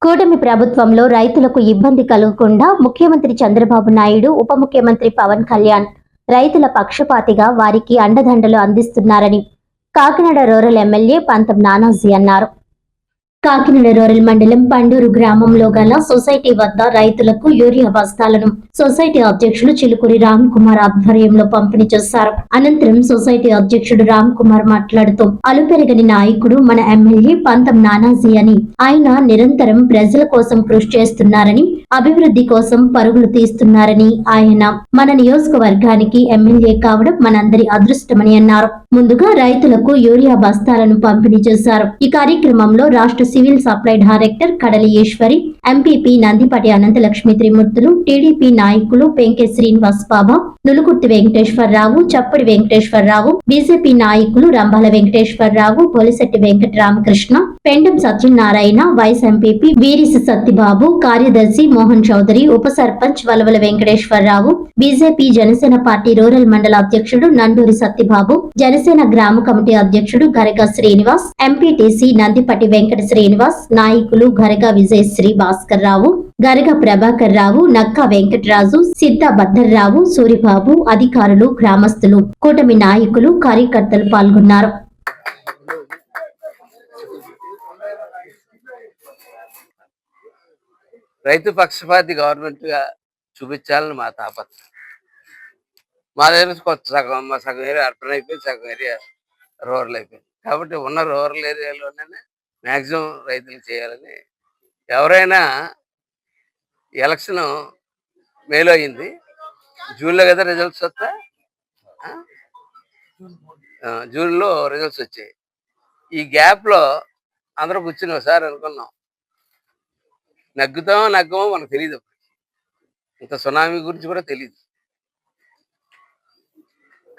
కూటమి ప్రభుత్వంలో రైతులకు ఇబ్బంది కలగకుండా ముఖ్యమంత్రి చంద్రబాబు నాయుడు, ఉప ముఖ్యమంత్రి పవన్ కళ్యాణ్ రైతుల పక్షపాతిగా వారికి అండదండలు అందిస్తున్నారని కాకినాడ రూరల్ ఎమ్మెల్యే పంతం నానాజీ అన్నారు. కాకినాడ రూరల్ మండలం పండూరు గ్రామంలో గల సొసైటీ వద్ద రైతులకు యూరియా బస్తాలను సొసైటీ అధ్యక్షుడు చిలుకూరి రామ్ కుమార్ ఆధ్వర్యంలో పంపిణీ చేశారు. అనంతరం సొసైటీ అధ్యక్షుడు రామ్ కుమార్ మాట్లాడుతూ అలుపెరగని నాయకుడు మన ఎమ్మెల్యే పంతం నానాజీ అని, ఆయన నిరంతరం ప్రజల కోసం కృషి చేస్తున్నారని, అభివృద్ధి కోసం పరుగులు తీస్తున్నారని, ఆయన మన నియోజకవర్గానికి ఎమ్మెల్యే కావడం మనందరి అదృష్టమని అన్నారు. ముందుగా రైతులకు యూరియా బస్తాలను పంపిణీ చేశారు. ఈ కార్యక్రమంలో రాష్ట్ర civil supply director Kadali Eshwari, MPP Nandipati Anantalakshmi Trimurthulu, TDP నాయకులు పెంకె శ్రీనివాస్ బాబా, నులుకుర్తి వెంకటేశ్వరరావు, చప్పడి వెంకటేశ్వరరావు, బీజేపీ నాయకులు రంభాల వెంకటేశ్వరరావు, బొలిశెట్టి వెంకట రామకృష్ణ, పెండం సత్యనారాయణ, వైస్ ఎంపీపీ వీరిసి సత్తిబాబు, కార్యదర్శి మోహన్ చౌదరి, ఉప sarpanch Valavala Venkateswararao, BJP Janasena party rural మండల అధ్యక్షుడు నండూరి సత్తిబాబు, జనసేన గ్రామ కమిటీ అధ్యక్షుడు గరగ శ్రీనివాస్, ఎంపీటీసీ నందిపటి వెంకట శ్రీనివాస్, నాయకులు గరగ విజయశ్రీ భాస్కర్ రావు, గరగ ప్రభాకర్ రావు, నక్కా వెంకటరాజు, సిద్ధ భద్రరావు, సూరిబాబు, అధికారులు, గ్రామస్తులు, కూటమి నాయకులు, కార్యకర్తలు పాల్గొన్నారు. రైతు పక్షపాతి గవర్నమెంట్ గా చూపించాలని మా తాపత్రయం. మా దగ్గర కొత్త సగం ఏరియా అర్బన్ అయిపోయింది, సగం ఏరియా రూరల్ అయిపోయింది. కాబట్టి ఉన్న రూరల్ ఏరియాలోనే మ్యాక్సిమం రైతులు చేయాలని, ఎవరైనా ఎలక్షన్ మేలో అయింది, జూన్లో కదా రిజల్ట్స్ వస్తా, జూన్లో రిజల్ట్స్ వచ్చాయి. ఈ గ్యాప్లో అందరూ కూర్చుని ఒకసారి అనుకున్నాం, నగ్గమో మనకు తెలియదు. ఇంత సునామీ గురించి కూడా తెలియదు.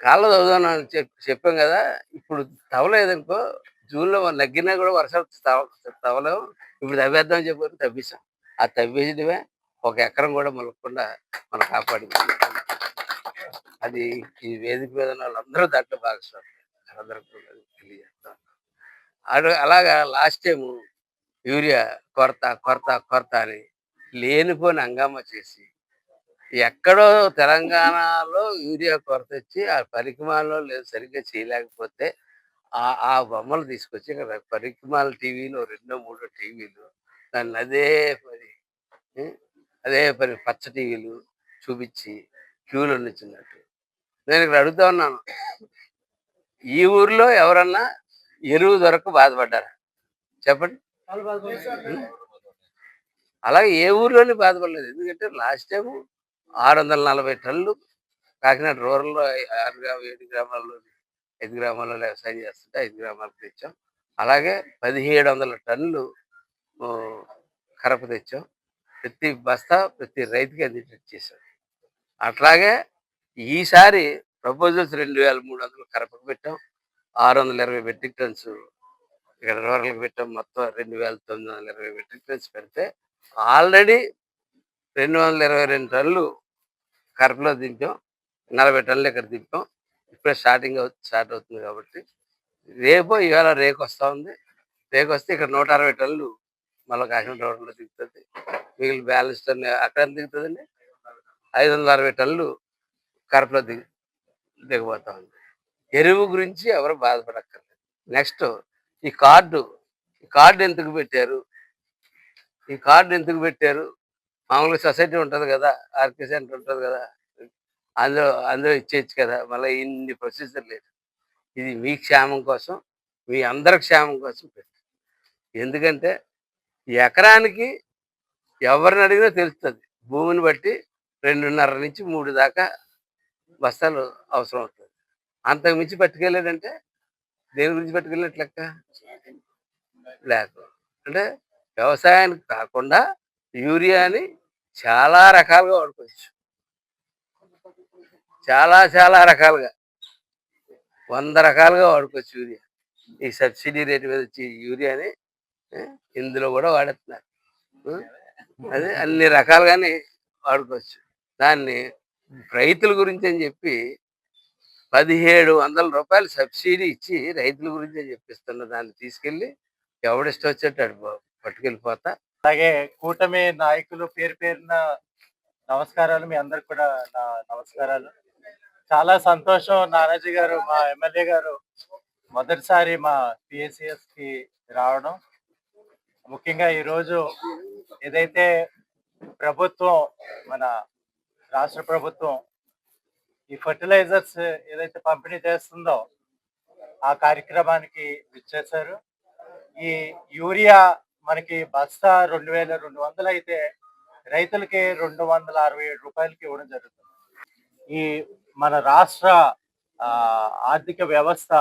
కాళ్ళ చదువుదామని చెప్పాం కదా. ఇప్పుడు తవ్వలేదనుకో, జూన్లో నగ్గినా కూడా వర్షాలు తవ్వలేము. ఇప్పుడు తవ్వేద్దామని చెప్పారు, తవ్వేశాం. ఆ తవ్వేయడమే ఒక ఎకరం కూడా మొలకుండా మనం కాపాడింది. అది ఈ వేదిక మీద ఉన్న వాళ్ళందరూ దాంట్లో భాగస్వామి, అందరికీ తెలియజేస్తాం. అలాగా లాస్ట్ టైం యూరియా కొరత అని లేనిపోని హంగామా చేసి, ఎక్కడో తెలంగాణలో యూరియా కొరత వచ్చి ఆ పరికమాల్లో లేదు సరిగ్గా చేయలేకపోతే ఆ బొమ్మలు తీసుకొచ్చి ఇక్కడ పరికమాల టీవీలో 2-3 టీవీలు దాన్ని అదే పని పచ్చ టీవీలు చూపించి క్యూలో నిల్చున్నట్టు. నేను ఇక్కడ అడుగుతా ఉన్నాను, ఈ ఊర్లో ఎవరన్నా ఎరువు దొరక బాధపడ్డారా చెప్పండి? అలాగే ఏ ఊర్లోనే బాధపడలేదు. ఎందుకంటే లాస్ట్ టైం 640 టన్నులు కాకినాడ రూరల్లో 7 గ్రామాల్లో 5 గ్రామాల్లో వ్యవసాయం చేస్తుంటే 5 గ్రామాలకు తెచ్చాం. అలాగే 1700 టన్నులు కరప తెచ్చాం. ప్రతి బస్తా ప్రతి రైతుకి అందేటట్టు చేశాం. అట్లాగే ఈసారి ప్రపోజల్స్ 2300 కరపకు పెట్టాం, 620 మెట్రిక్ టన్స్ ఇక్కడ రూరల్కి పెట్టాం. మొత్తం 2920 మెట్రిక్ టన్స్ పెడితే ఆల్రెడీ 222 టన్నులు కరపలో దింపాం, 40 టన్నులు ఇక్కడ దింపాం. ఇప్పుడే స్టార్ట్ అవుతుంది. కాబట్టి ఇవాళ రేకు వస్తూ ఉంది. రేకు వస్తే ఇక్కడ 160 టన్నులు మళ్ళీ కాకినాడ రూరల్లో దిగుతుంది. మిగిలిన బ్యాలెన్స్ టన్ను అక్కడ ఎంత దిగుతుందండి? 560 టన్నులు కరపలో దిగబోతా ఉంది. ఎరువు గురించి ఎవరు బాధపడక్కర్లేదు. నెక్స్ట్ ఈ కార్డు ఎందుకు పెట్టారు? ఈ కార్డు ఎందుకు పెట్టారు? మామూలుగా సొసైటీ ఉంటుంది కదా, ఆర్కే సెంటర్ ఉంటుంది కదా, అందులో ఇచ్చేయచ్చు కదా. మళ్ళీ ఇన్ని ప్రొసీజర్ లేదు. ఇది మీ క్షేమం కోసం, మీ అందరి క్షేమం కోసం పెట్టారు. ఎందుకంటే ఎకరానికి ఎవరిని అడిగినా తెలుస్తుంది, భూమిని బట్టి 2.5 నుంచి 3 దాకా బస్తాలు అవసరం అవుతుంది. అంతకు మించి పట్టుకెళ్ళాడంటే దేని గురించి పట్టుకెళ్ళినట్టు లెక్క? అంటే వ్యవసాయానికి కాకుండా యూరియాని చాలా రకాలుగా వాడుకోవచ్చు. చాలా రకాలుగా 100 రకాలుగా వాడుకోవచ్చు యూరియా. ఈ సబ్సిడీ రేటు మీద వచ్చి యూరియాని ఇందులో కూడా వాడుతున్నారు. అదే అన్ని రకాలుగానే వాడుకోవచ్చు. దాన్ని రైతుల గురించి అని చెప్పి 1700 రూపాయలు సబ్సిడీ ఇచ్చి రైతుల గురించి చెప్పిస్తున్న దాన్ని తీసుకెళ్ళి ఎవడిష్టం వచ్చేట్టు పట్టుకెళ్ళిపోతా అలాగే కూటమి నాయకులు పేరు పేరున నమస్కారాలు. మీ అందరికి కూడా నా నమస్కారాలు. చాలా సంతోషం నానాజీ గారు, మా ఎమ్మెల్యే గారు మొదటిసారి మా పిఎస్సిఎస్ కి రావడం. ముఖ్యంగా ఈరోజు ఏదైతే ప్రభుత్వం, మన రాష్ట్ర ప్రభుత్వం ఈ ఫర్టిలైజర్స్ ఏదైతే పంపిణీ చేస్తుందో ఆ కార్యక్రమానికి విచ్చేశారు. ఈ యూరియా మనకి బస్తా 2200 అయితే రైతులకి 267 రూపాయలకి ఇవ్వడం జరుగుతుంది. ఈ మన రాష్ట్ర ఆర్థిక వ్యవస్థ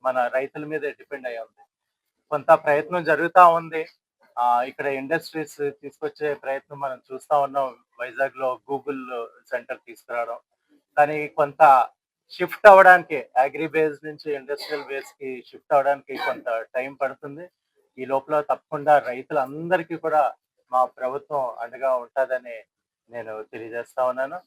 మన రైతుల మీద డిపెండ్ అయి ఉంది. కొంత ప్రయత్నం జరుగుతూ ఉంది. ఇక్కడ ఇండస్ట్రీస్ తీసుకొచ్చే ప్రయత్నం మనం చూస్తా ఉన్నాం. వైజాగ్ లో గూగుల్ సెంటర్ తీసుకురావడం, కానీ కొంత షిఫ్ట్ అవ్వడానికి అగ్రి బేస్ నుంచి ఇండస్ట్రియల్ బేస్ కి షిఫ్ట్ అవ్వడానికి కొంత టైం పడుతుంది. ఈ లోపల తప్పకుండా రైతులందరికీ కూడా మా ప్రభుత్వం అండగా ఉంటుందని నేను తెలియజేస్తా ఉన్నాను.